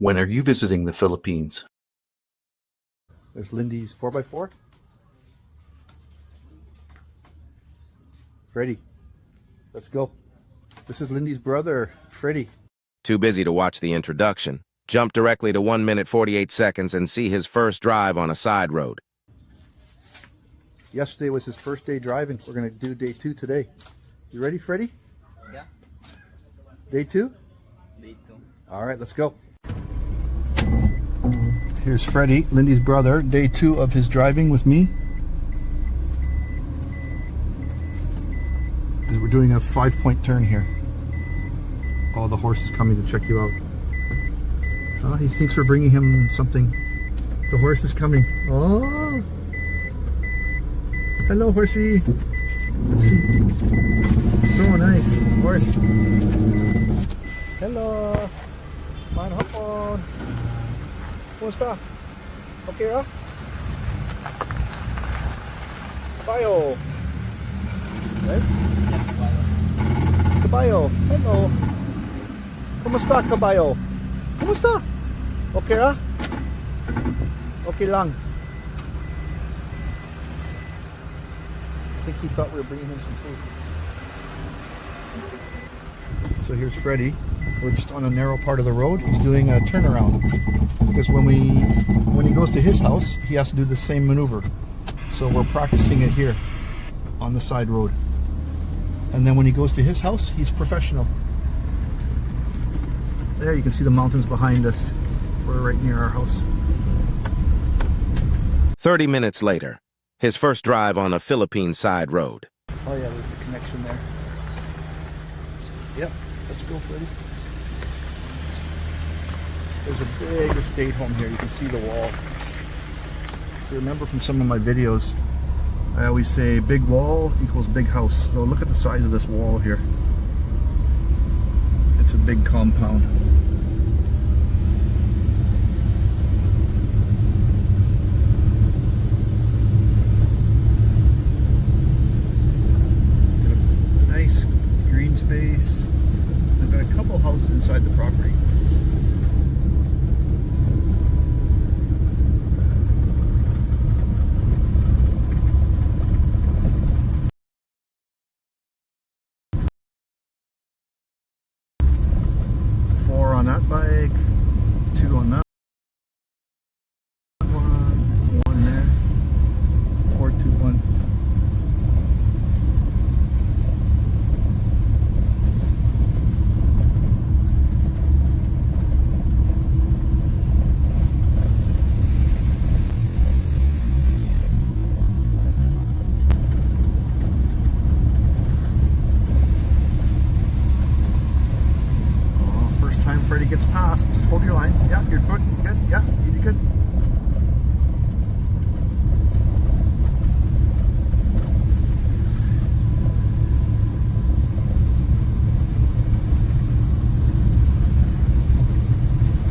When are you visiting the Philippines? There's Lindie's 4x4. Freddy, let's go. This is Lindie's brother, Freddy. Too busy to watch the introduction. Jump directly to 1 minute 48 seconds and see his first drive on a side road. Yesterday was his first day driving. We're going to do day 2 today. You ready, Freddy? Yeah. Day 2? Day 2. All right, let's go. Here's Freddy, Lindie's brother, day 2 of his driving with me. And we're doing a 5-point turn here. Oh, the horse is coming to check you out. Oh, he thinks we're bringing him something. The horse is coming. Oh! Hello, horsey. Let's see. So nice. Horse. Hello. Manhapon. Kumusta? Okay ra? Cabayao. Right? Cabayao. Hello. Kumusta, Cabayao? Kumusta? Okay ra? Okay lang. I think he thought we were bringing him some food. So here's Freddy. We're just on a narrow part of the road. He's doing a turnaround because when he goes to his house, he has to do the same maneuver. So we're practicing it here on the side road. And then when he goes to his house, he's professional. There you can see the mountains behind us. We're right near our house. 30 minutes later, his first drive on a Philippine side road. Oh yeah, there's the connection there. Yep, let's go, Freddy. There's a big estate home here. You can see the wall. If you remember from some of my videos, I always say big wall equals big house. So look at the size of this wall here. It's a big compound. Nice green space. I've got a couple houses inside the property. On that bike, 2 on that one, 1 there, 4, 2, 1. Freddy gets past. Just hold your line. Yeah, you're good. Good. Yeah, you did good.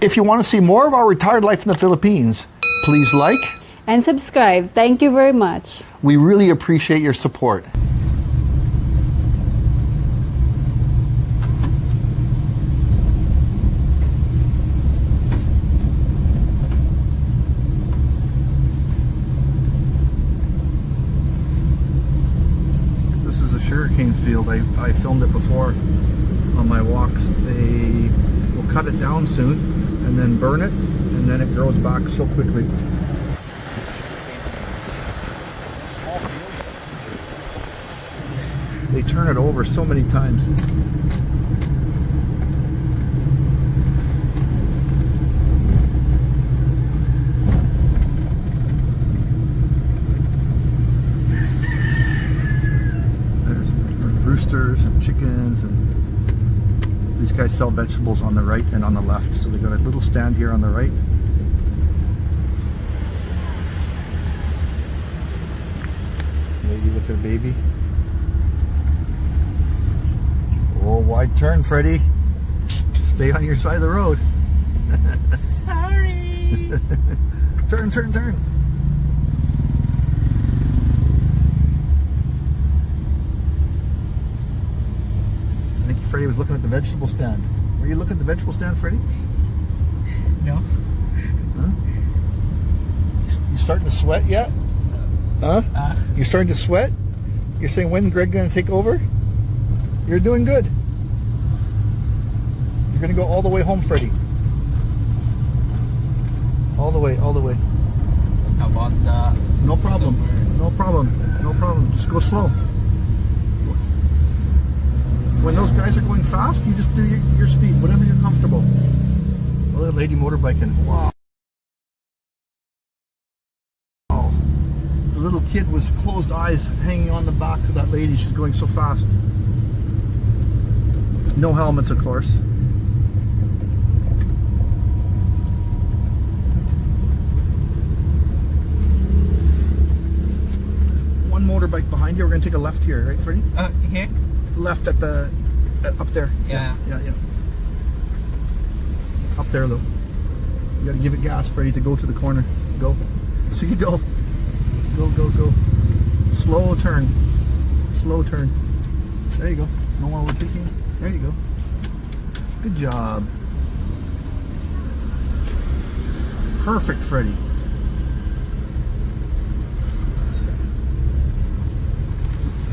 If you want to see more of our retired life in the Philippines, please like and subscribe. Thank you very much. We really appreciate your support. Sugarcane field. I filmed it before on my walks. They will cut it down soon and then burn it, and then it grows back so quickly. They turn it over so many times. Roosters and chickens, and these guys sell vegetables on the right and on the left. So they got a little stand here on the right. Lady with her baby. Oh, wide turn, Freddy. Stay on your side of the road. Sorry. Turn, turn, turn. Freddy was looking at the vegetable stand. Were you looking at the vegetable stand, Freddy? starting to sweat yet? Huh? You're starting to sweat? You're saying, when Greg gonna take over? You're doing good. You're gonna go all the way home, Freddy. All the way, all the way. How about the No problem. No problem. No problem. Just go slow. When those guys are going fast, you just do your speed, whatever you're comfortable. Oh, that lady motorbiking. Wow. The little kid was closed eyes hanging on the back of that lady. She's going so fast. No helmets, of course. One motorbike behind you. We're going to take a left here, right, Freddy? Here? Left at the up there. Yeah. Yeah. Up there though. You gotta give it gas, Freddy, to go to the corner. Go. So you go. Go. Slow turn. Slow turn. There you go. No more overtaking. There you go. Good job. Perfect, Freddy.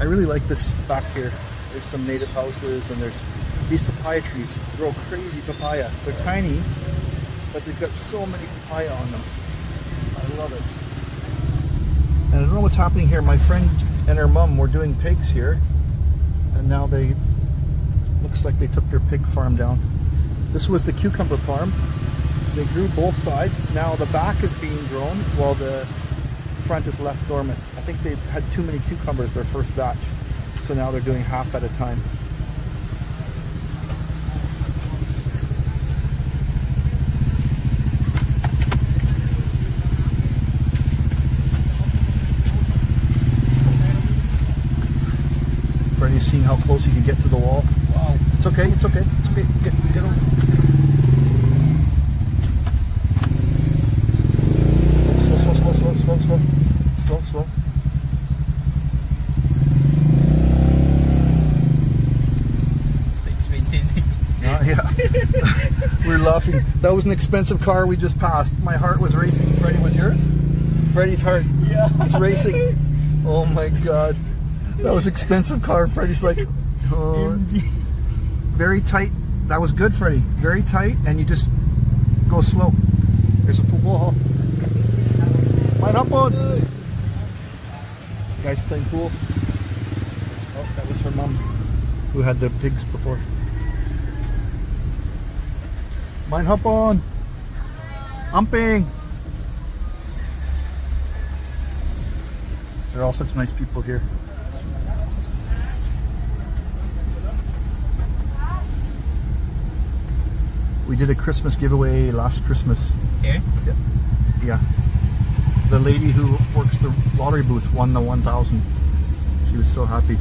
I really like this back here. There's some native houses and there's these papaya trees. Grow crazy papaya. They're tiny, but they've got so many papaya on them. I love it. And I don't know what's happening here. My friend and her mom were doing pigs here, and now looks like they took their pig farm down. This was the cucumber farm. They grew both sides. Now the back is being grown while the front is left dormant. I think they had too many cucumbers their first batch, so now they're doing half at a time. Freddy's seeing how close he can get to the wall. Wow. It's okay. Get on. Slow. So expensive. Yeah. We're laughing. That was an expensive car we just passed. My heart was racing. Freddy, was yours? Freddy's heart. Yeah. It's racing. Oh my God. That was expensive car. Freddy's like, oh. Very tight. That was good, Freddy. Very tight, and you just go slow. There's a football hall. Might hop on. Guys playing pool. Oh, that was her mom who had the pigs before. Mine hop on. Umping. They're all such nice people here. We did a Christmas giveaway last Christmas. Here? Yeah. The lady who works the lottery booth won the 1,000. She was so happy.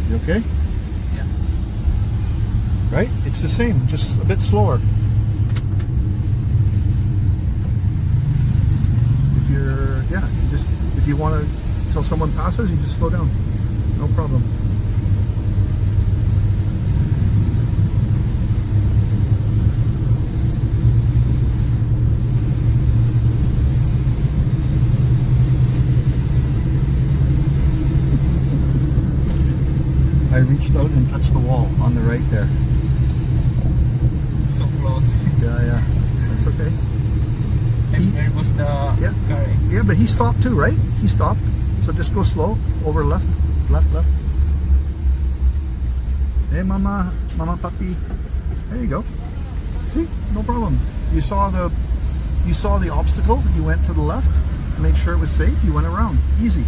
You okay? Yeah. Right? It's the same, just a bit slower. If you want to, till someone passes, you just slow down. No problem. I reached out and touched the wall on the right there. So close. Yeah. That's okay. And there was the car. Yeah, but he stopped too, right? He stopped. So just go slow. Over left. Hey, mama puppy. There you go. See? No problem. You saw the obstacle. You went to the left. Make sure it was safe. You went around. Easy.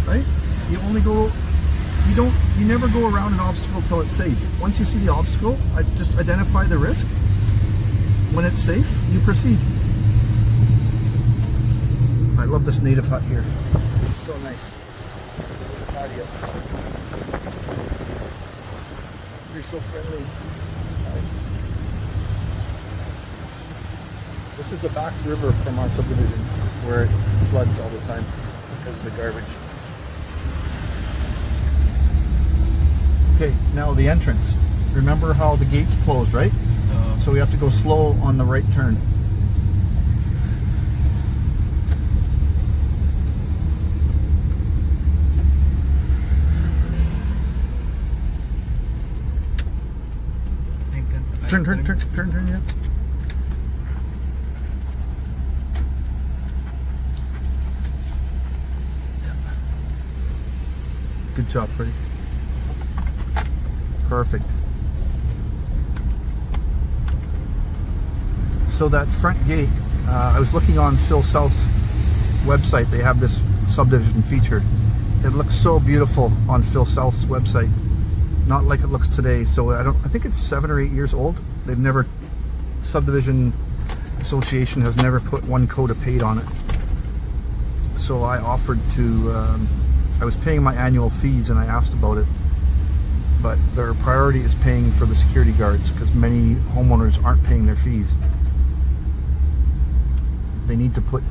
Right? You never go around an obstacle till it's safe. Once you see the obstacle, just identify the risk. When it's safe, you proceed. I love this native hut here. It's so nice. Patio. You're so friendly. This is the back river from our subdivision where it floods all the time because of the garbage. Okay, now the entrance. Remember how the gates closed, right? So we have to go slow on the right turn. Turn, yeah. Good job, Freddy. Perfect. So that front gate, I was looking on Phil South's website. They have this subdivision featured. It looks so beautiful on Phil South's website. Not like it looks today. So I think it's 7 or 8 years old. They've never, Subdivision Association has never put one coat of paint on it. So I offered to, I was paying my annual fees and I asked about it. But their priority is paying for the security guards because many homeowners aren't paying their fees. They need to put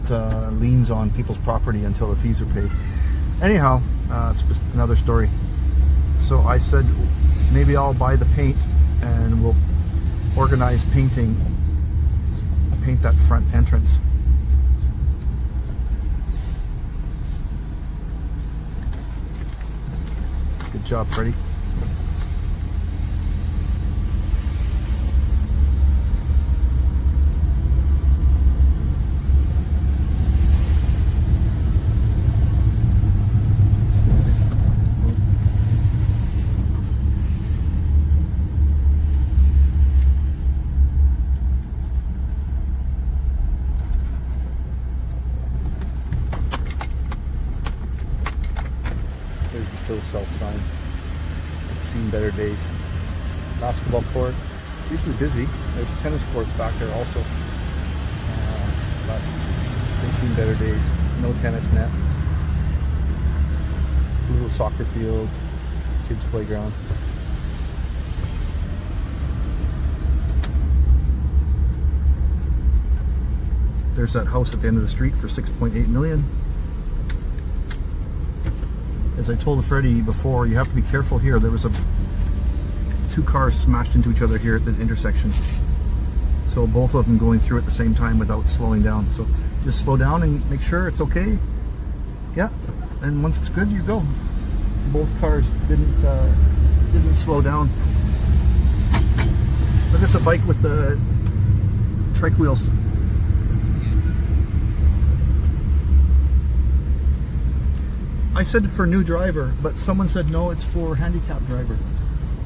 liens on people's property until the fees are paid. Anyhow, it's just another story. So I said maybe I'll buy the paint and we'll organize painting, paint that front entrance. Good job, Freddy. There's the Phil South sign. It's seen better days. Basketball court, usually busy. There's tennis courts back there also. But they've seen better days. No tennis net. Little soccer field, kids playground. There's that house at the end of the street for 6.8 million. As I told Freddy before, you have to be careful here. There was two cars smashed into each other here at the intersection. So both of them going through at the same time without slowing down. So just slow down and make sure it's okay. Yeah, and once it's good, you go. Both cars didn't slow down. Look at the bike with the trike wheels. I said for new driver, but someone said no, it's for handicap driver.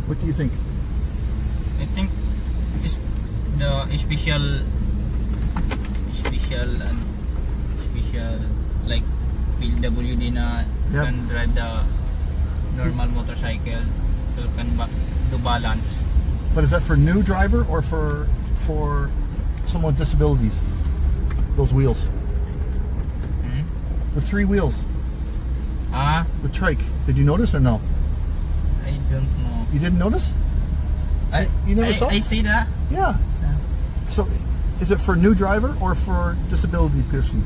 What do you think? I think it's the special like PWD na Yep. can drive the normal motorcycle, so can do balance. But is that for new driver or for someone with disabilities? Those wheels, the 3 wheels, the trike. Did you notice or no? I don't know. You didn't notice? You never saw? I see that. Yeah. So, is it for new driver or for disability person?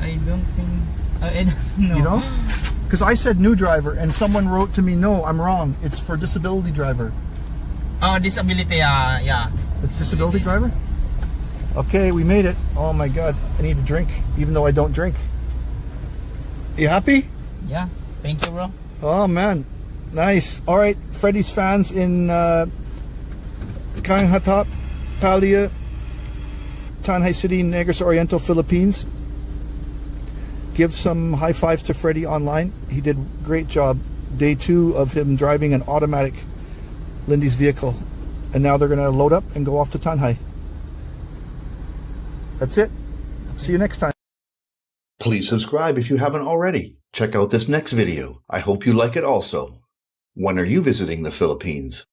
I don't think. I don't know. You know? Because I said new driver and someone wrote to me, no, I'm wrong. It's for disability driver. Oh, disability. Yeah. It's disability driver? Okay, we made it. Oh my God, I need a drink, even though I don't drink. You happy? Yeah. Thank you, bro. Oh man, nice. All right, Freddy's fans in Kanghatap, Palia, Tanhay City, Negros Oriental, Philippines. Give some high fives to Freddy online. He did a great job. Day 2 of him driving an automatic Lindie's vehicle. And now they're going to load up and go off to Tanhay. That's it. See you next time. Please subscribe if you haven't already. Check out this next video. I hope you like it also. When are you visiting the Philippines?